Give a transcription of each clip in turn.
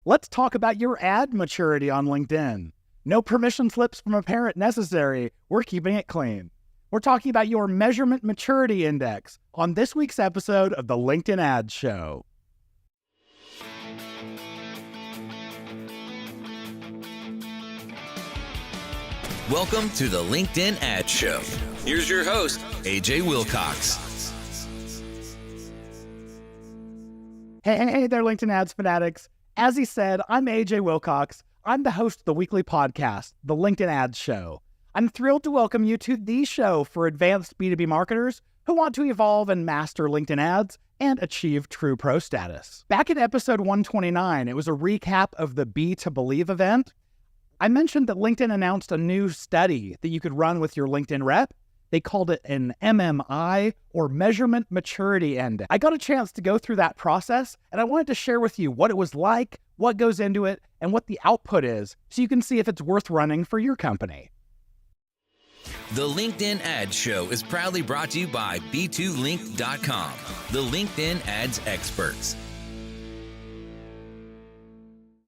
Let's talk about your ad maturity on LinkedIn. No permission slips from a parent necessary. We're keeping it clean. We're talking about your measurement maturity index on this week's episode of the LinkedIn Ads Show. Welcome to the LinkedIn Ads Show. Here's your host, AJ Wilcox. Hey there, LinkedIn Ads fanatics. As he said, I'm AJ Wilcox. I'm the host of the weekly podcast, the LinkedIn Ads Show. I'm thrilled to welcome you to the show for advanced B2B marketers who want to evolve and master LinkedIn ads and achieve true pro status. Back in episode 129, it was a recap of the B to Believe event. I mentioned that LinkedIn announced a new study that you could run with your LinkedIn rep. They called it an MMI, or Measurement Maturity Index. I got a chance to go through that process, and I wanted to share with you what it was like, what goes into it, and what the output is, so you can see if it's worth running for your company. The LinkedIn Ads Show is proudly brought to you by B2Link.com, the LinkedIn ads experts.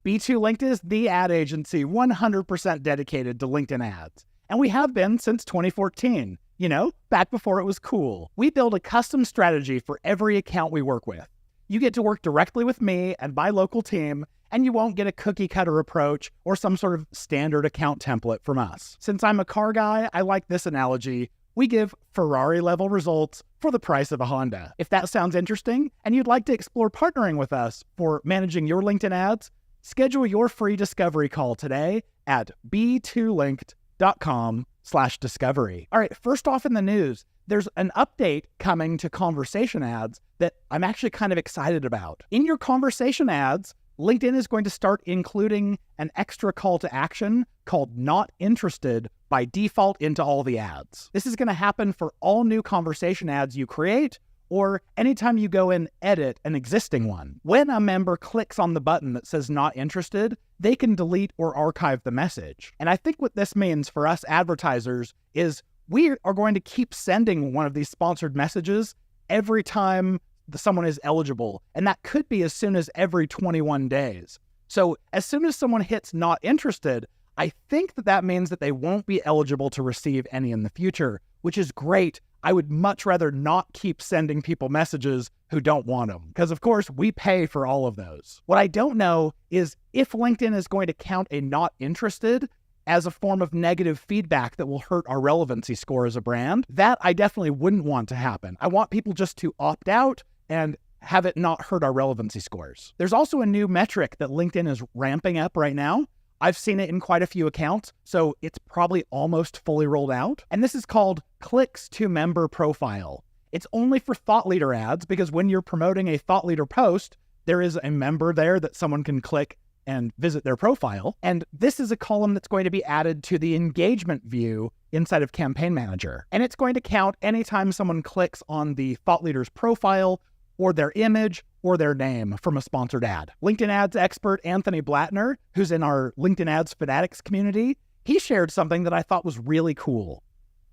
B2Linked is the ad agency 100% dedicated to LinkedIn ads, and we have been since 2014. You know, back before it was cool. We build a custom strategy for every account we work with. You get to work directly with me and my local team, and you won't get a cookie cutter approach or some sort of standard account template from us. Since I'm a car guy, I like this analogy. We give Ferrari level results for the price of a Honda. If that sounds interesting and you'd like to explore partnering with us for managing your LinkedIn ads, schedule your free discovery call today at b2linked.com/discovery. All right, first off in the news, there's an update coming to conversation ads that I'm actually kind of excited about. In your conversation ads, LinkedIn is going to start including an extra call to action called Not Interested by default into all the ads. This is going to happen for all new conversation ads you create, or anytime you go and edit an existing one. When a member clicks on the button that says Not Interested, they can delete or archive the message. And I think what this means for us advertisers is we are going to keep sending one of these sponsored messages every time someone is eligible. And that could be as soon as every 21 days. So as soon as someone hits Not Interested, I think that means that they won't be eligible to receive any in the future, which is great. I would much rather not keep sending people messages who don't want them, because of course we pay for all of those. What I don't know is if LinkedIn is going to count a Not Interested as a form of negative feedback that will hurt our relevancy score as a brand. That I definitely wouldn't want to happen. I want people just to opt out and have it not hurt our relevancy scores. There's also a new metric that LinkedIn is ramping up right now. I've seen it in quite a few accounts, so it's probably almost fully rolled out. And this is called clicks to member profile. It's only for thought leader ads because when you're promoting a thought leader post, there is a member there that someone can click and visit their profile. And this is a column that's going to be added to the engagement view inside of Campaign Manager. And it's going to count anytime someone clicks on the thought leader's profile or their image or their name from a sponsored ad. LinkedIn ads expert Anthony Blattner, who's in our LinkedIn ads fanatics community, he shared something that I thought was really cool.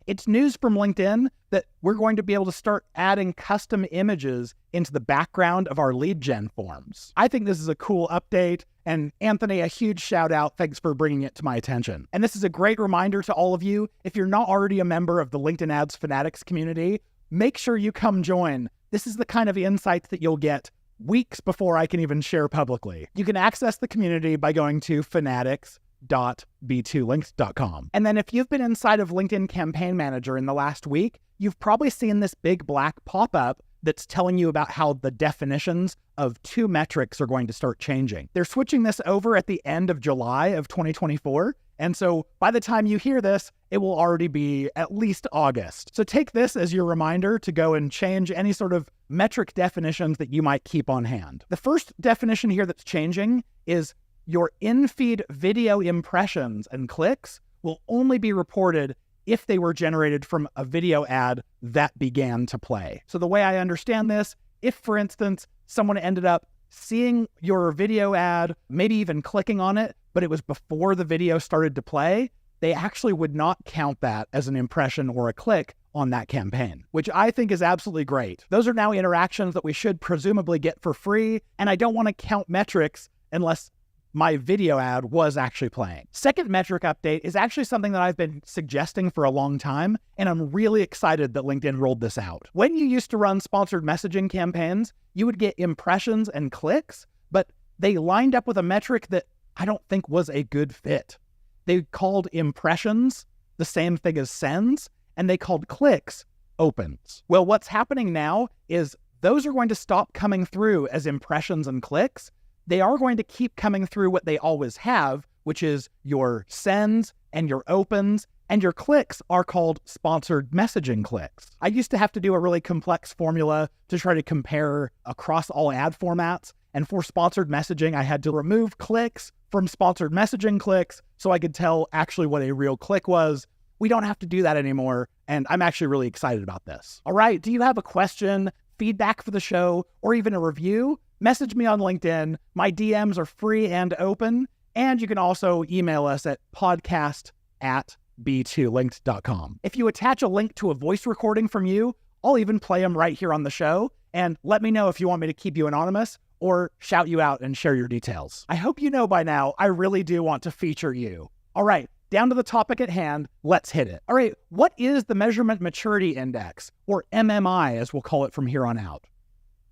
It's news from LinkedIn that we're going to be able to start adding custom images into the background of our lead gen forms. I think this is a cool update, and Anthony, a huge shout out. Thanks for bringing it to my attention. And this is a great reminder to all of you, if you're not already a member of the LinkedIn ads fanatics community, make sure you come join. This is the kind of insights that you'll get weeks before I can even share publicly. You can access the community by going to fanatics.b2linked.com. And then if you've been inside of LinkedIn Campaign Manager in the last week, you've probably seen this big black pop-up that's telling you about how the definitions of two metrics are going to start changing. They're switching this over at the end of July of 2024. And so by the time you hear this, it will already be at least August. So take this as your reminder to go and change any sort of metric definitions that you might keep on hand. The first definition here that's changing is your in-feed video impressions and clicks will only be reported if they were generated from a video ad that began to play. So the way I understand this, if for instance, someone ended up seeing your video ad, maybe even clicking on it, but it was before the video started to play, they actually would not count that as an impression or a click on that campaign, which I think is absolutely great. Those are now interactions that we should presumably get for free, and I don't want to count metrics unless my video ad was actually playing. Second metric update is actually something that I've been suggesting for a long time, and I'm really excited that LinkedIn rolled this out. When you used to run sponsored messaging campaigns, you would get impressions and clicks, but they lined up with a metric that I don't think was a good fit. They called impressions the same thing as sends, and they called clicks opens. Well, what's happening now is those are going to stop coming through as impressions and clicks. They are going to keep coming through what they always have, which is your sends and your opens, and your clicks are called sponsored messaging clicks. I used to have to do a really complex formula to try to compare across all ad formats, and for sponsored messaging, I had to remove clicks from sponsored messaging clicks so I could tell actually what a real click was. We don't have to do that anymore, and I'm actually really excited about this. All right, do you have a question, feedback for the show, or even a review? Message me on LinkedIn. My DMs are free and open, and you can also email us at podcast@b2linked.com. If you attach a link to a voice recording from you, I'll even play them right here on the show, and let me know if you want me to keep you anonymous or shout you out and share your details. I hope you know by now, I really do want to feature you. All right, down to the topic at hand, let's hit it. All right, what is the Measurement Maturity Index, or MMI as we'll call it from here on out?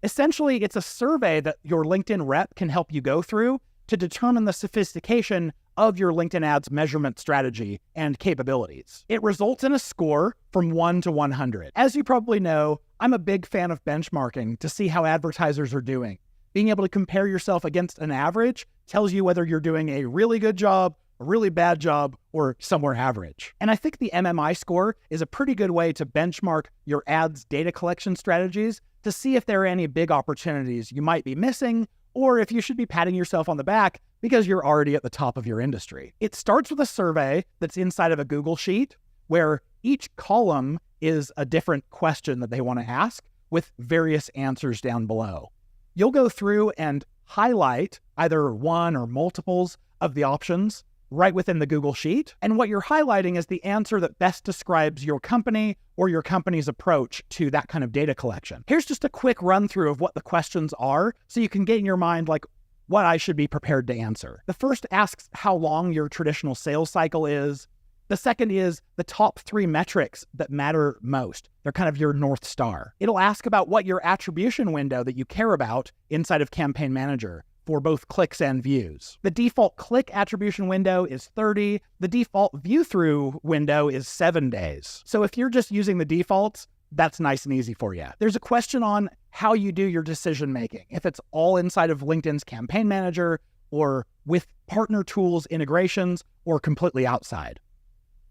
Essentially, it's a survey that your LinkedIn rep can help you go through to determine the sophistication of your LinkedIn ads measurement strategy and capabilities. It results in a score from 1 to 100. As you probably know, I'm a big fan of benchmarking to see how advertisers are doing. Being able to compare yourself against an average tells you whether you're doing a really good job, a really bad job, or somewhere average. And I think the MMI score is a pretty good way to benchmark your ads data collection strategies to see if there are any big opportunities you might be missing, or if you should be patting yourself on the back because you're already at the top of your industry. It starts with a survey that's inside of a Google Sheet where each column is a different question that they want to ask with various answers down below. You'll go through and highlight either one or multiples of the options right within the Google Sheet. And what you're highlighting is the answer that best describes your company or your company's approach to that kind of data collection. Here's just a quick run through of what the questions are so you can get in your mind like what I should be prepared to answer. The first asks how long your traditional sales cycle is. The second is the top 3 metrics that matter most. They're kind of your North Star. It'll ask about what your attribution window that you care about inside of Campaign Manager for both clicks and views. The default click attribution window is 30. The default view-through window is 7 days. So if you're just using the defaults, that's nice and easy for you. There's a question on how you do your decision-making, if it's all inside of LinkedIn's Campaign Manager or with partner tools integrations or completely outside.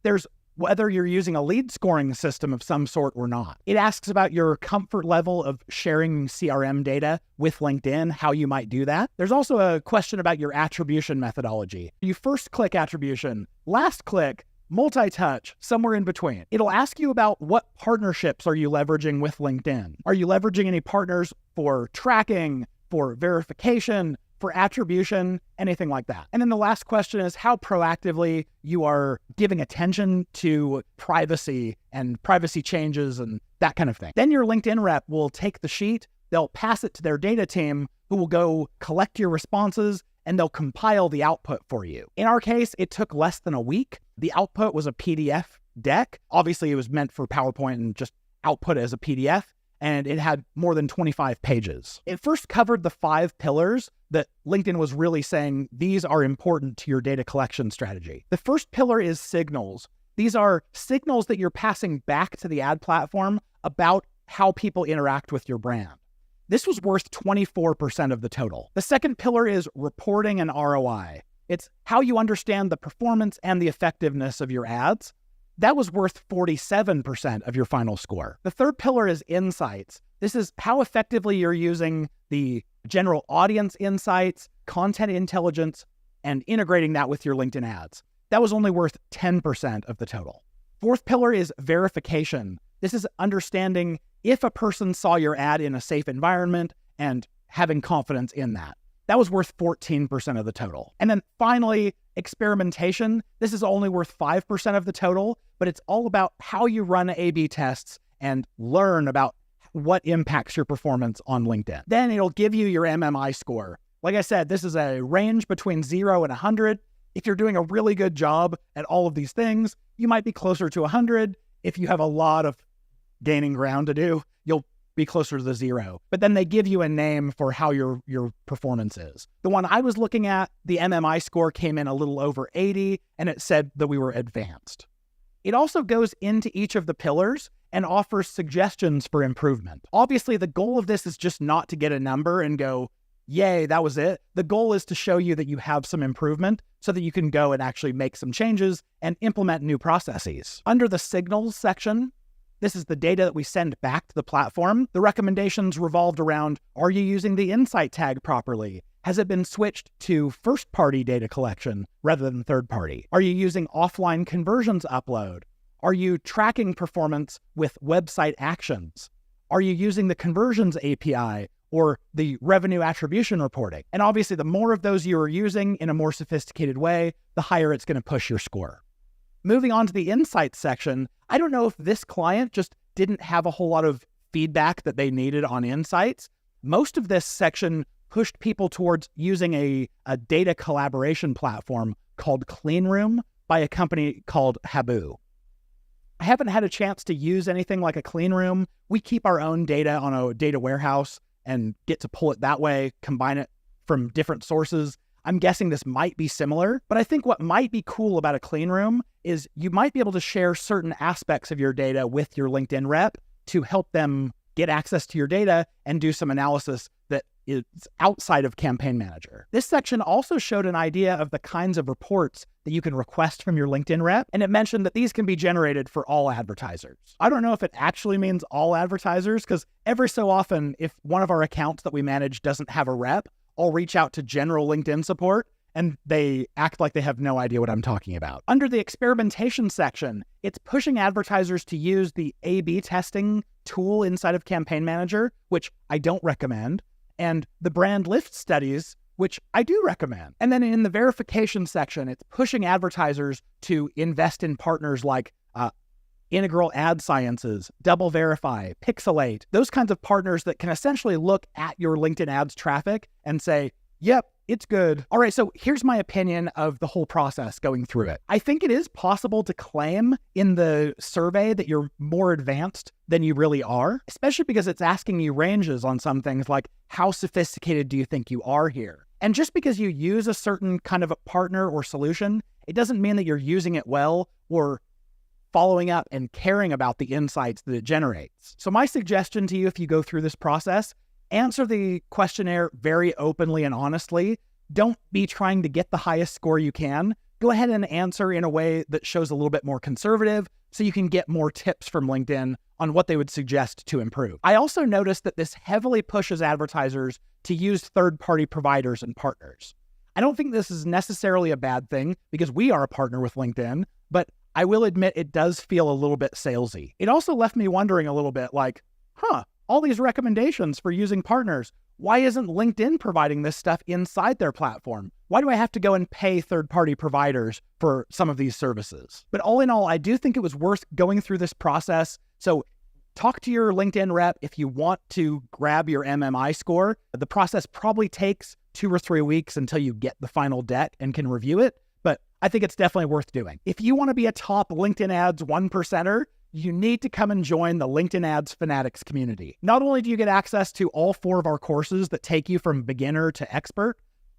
There's whether you're using a lead scoring system of some sort or not. It asks about your comfort level of sharing CRM data with LinkedIn, how you might do that. There's also a question about your attribution methodology. You first click attribution, last click, multi-touch, somewhere in between. It'll ask you about what partnerships are you leveraging with LinkedIn. Are you leveraging any partners for tracking, for verification, for attribution, anything like that. And then the last question is how proactively you are giving attention to privacy and privacy changes and that kind of thing. Then your LinkedIn rep will take the sheet, they'll pass it to their data team who will go collect your responses and they'll compile the output for you. In our case, it took less than a week. The output was a PDF deck. Obviously, it was meant for PowerPoint and just output as a PDF. And it had more than 25 pages. It first covered the 5 pillars that LinkedIn was really saying these are important to your data collection strategy. The first pillar is signals. These are signals that you're passing back to the ad platform about how people interact with your brand. This was worth 24% of the total. The second pillar is reporting and ROI. It's how you understand the performance and the effectiveness of your ads. That was worth 47% of your final score. The third pillar is insights. This is how effectively you're using the general audience insights, content intelligence, and integrating that with your LinkedIn ads. That was only worth 10% of the total. Fourth pillar is verification. This is understanding if a person saw your ad in a safe environment and having confidence in that. That was worth 14% of the total. And then finally, experimentation. This is only worth 5% of the total, but it's all about how you run A/B tests and learn about what impacts your performance on LinkedIn. Then it'll give you your MMI score. Like I said, this is a range between 0 and 100. If you're doing a really good job at all of these things, you might be closer to 100. If you have a lot of gaining ground to do, you'll be closer to the 0. But then they give you a name for how your performance is. The one I was looking at, the MMI score came in a little over 80, and it said that we were advanced. It also goes into each of the pillars and offers suggestions for improvement. Obviously, the goal of this is just not to get a number and go, yay, that was it. The goal is to show you that you have some improvement so that you can go and actually make some changes and implement new processes. Under the signals section, this is the data that we send back to the platform. The recommendations revolved around, are you using the insight tag properly? Has it been switched to first-party data collection rather than third-party? Are you using offline conversions upload? Are you tracking performance with website actions? Are you using the conversions API or the revenue attribution reporting? And obviously, the more of those you are using in a more sophisticated way, the higher it's going to push your score. Moving on to the insights section, I don't know if this client just didn't have a whole lot of feedback that they needed on insights. Most of this section pushed people towards using a data collaboration platform called Cleanroom by a company called Habu. I haven't had a chance to use anything like a Cleanroom. We keep our own data on a data warehouse and get to pull it that way, combine it from different sources. I'm guessing this might be similar, but I think what might be cool about a Cleanroom is you might be able to share certain aspects of your data with your LinkedIn rep to help them get access to your data and do some analysis that is outside of Campaign Manager. This section also showed an idea of the kinds of reports that you can request from your LinkedIn rep, and it mentioned that these can be generated for all advertisers. I don't know if it actually means all advertisers, because every so often, if one of our accounts that we manage doesn't have a rep, I'll reach out to general LinkedIn support, and they act like they have no idea what I'm talking about. Under the experimentation section, it's pushing advertisers to use the A/B testing tool inside of Campaign Manager, which I don't recommend, and the brand lift studies, which I do recommend. And then in the verification section, it's pushing advertisers to invest in partners like Integral Ad Sciences, Double Verify, Pixelate, those kinds of partners that can essentially look at your LinkedIn ads traffic and say, yep, it's good. All right, so here's my opinion of the whole process going through it. I think it is possible to claim in the survey that you're more advanced than you really are, especially because it's asking you ranges on some things like, how sophisticated do you think you are here? And just because you use a certain kind of a partner or solution, it doesn't mean that you're using it well or following up and caring about the insights that it generates. So my suggestion to you, if you go through this process, answer the questionnaire very openly and honestly. Don't be trying to get the highest score you can. Go ahead and answer in a way that shows a little bit more conservative so you can get more tips from LinkedIn on what they would suggest to improve. I also noticed that this heavily pushes advertisers to use third-party providers and partners. I don't think this is necessarily a bad thing because we are a partner with LinkedIn, but I will admit it does feel a little bit salesy. It also left me wondering a little bit like, all these recommendations for using partners, why isn't LinkedIn providing this stuff inside their platform? Why do I have to go and pay third-party providers for some of these services? But all in all, I do think it was worth going through this process. So talk to your LinkedIn rep if you want to grab your MMI score. The process probably takes 2 or 3 weeks until you get the final deck and can review it, but I think it's definitely worth doing. If you want to be a top LinkedIn ads 1%er, you need to come and join the LinkedIn Ads Fanatics community. Not only do you get access to all 4 of our courses that take you from beginner to expert,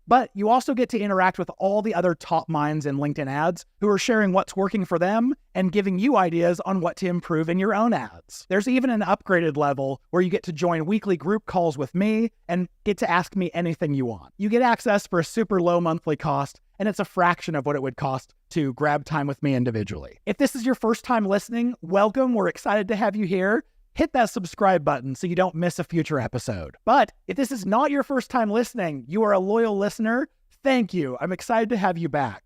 but you also get to interact with all the other top minds in LinkedIn ads who are sharing what's working for them and giving you ideas on what to improve in your own ads. There's even an upgraded level where you get to join weekly group calls with me and get to ask me anything you want. You get access for a super low monthly cost, and it's a fraction of what it would cost to grab time with me individually. If this is your first time listening, welcome. We're excited to have you here. Hit that subscribe button so you don't miss a future episode. But if this is not your first time listening, you are a loyal listener, thank you. I'm excited to have you back.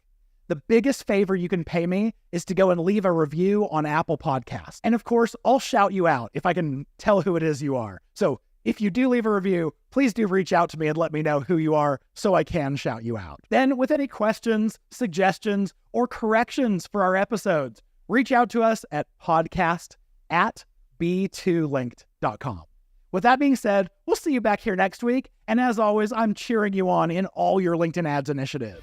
The biggest favor you can pay me is to go and leave a review on Apple Podcasts. And of course, I'll shout you out if I can tell who it is you are. So if you do leave a review, please do reach out to me and let me know who you are so I can shout you out. Then with any questions, suggestions, or corrections for our episodes, reach out to us at podcast@b2linked.com. With that being said, we'll see you back here next week. And as always, I'm cheering you on in all your LinkedIn ads initiatives.